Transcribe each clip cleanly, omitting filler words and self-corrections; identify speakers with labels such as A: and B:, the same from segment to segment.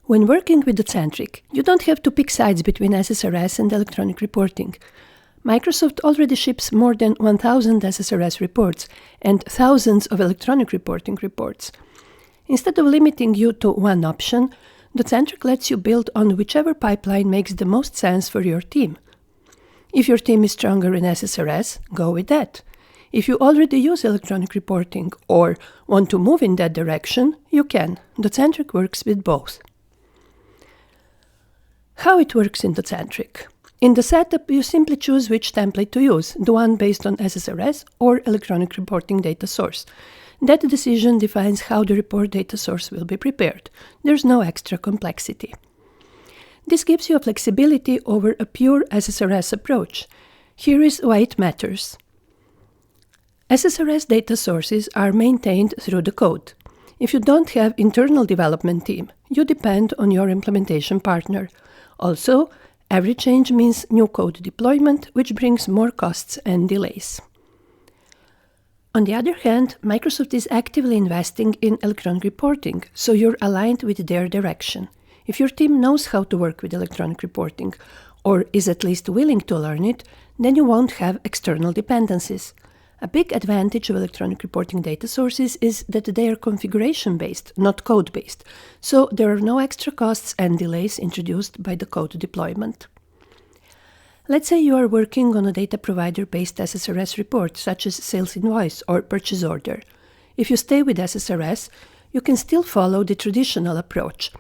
A: When working with Docentric, you don't have to pick sides between SSRS and electronic reporting. Microsoft already ships more than 1,000 SSRS reports and thousands of electronic reporting reports. Instead of limiting you to one option, Docentric lets you build on whichever pipeline makes the most sense for your team. If your team is stronger in SSRS, go with that. If you already use electronic reporting or want to move in that direction, you can. Docentric works with both. How it works in Docentric. In the setup, you simply choose which template to use, the one based on SSRS or electronic reporting data source. That decision defines how the report data source will be prepared. There's no extra complexity. This gives you a flexibility over a pure SSRS approach. Here is why it matters. SSRS data sources are maintained through the code. If you don't have internal development team, you depend on your implementation partner. Also, every change means new code deployment, which brings more costs and delays. On the other hand, Microsoft is actively investing in electronic reporting, so you're aligned with their direction. If your team knows how to work with electronic reporting, or is at least willing to learn it, then you won't have external dependencies. A big advantage of electronic reporting data sources is that they are configuration-based, not code-based, so there are no extra costs and delays introduced by the code deployment. Let's say you are working on a data provider-based SSRS report, such as sales invoice or purchase order. If you stay with SSRS, you can still follow the traditional approach.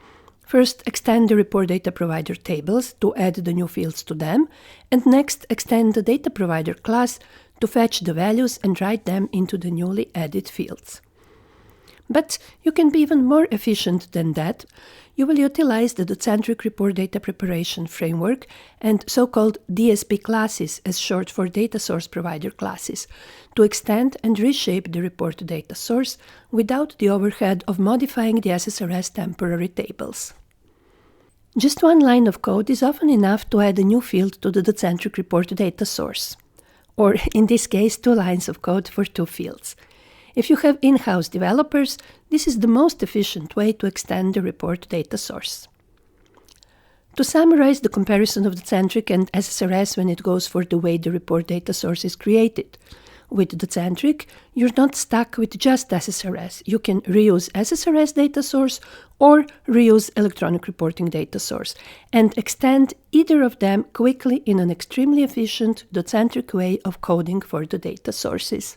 A: First, extend the report data provider tables to add the new fields to them, and next, extend the data provider class to fetch the values and write them into the newly added fields. But you can be even more efficient than that. You will utilize the Docentric Report Data Preparation Framework and so-called DSP classes, as short for Data Source Provider classes, to extend and reshape the report data source without the overhead of modifying the SSRS temporary tables. Just one line of code is often enough to add a new field to the Docentric report data source, or in this case, 2 lines of code for 2 fields. If you have in-house developers, this is the most efficient way to extend the report data source. To summarize the comparison of Docentric and SSRS when it goes for the way the report data source is created. With Docentric, you're not stuck with just SSRS. You can reuse SSRS data source or reuse electronic reporting data source and extend either of them quickly in an extremely efficient Docentric way of coding for the data sources.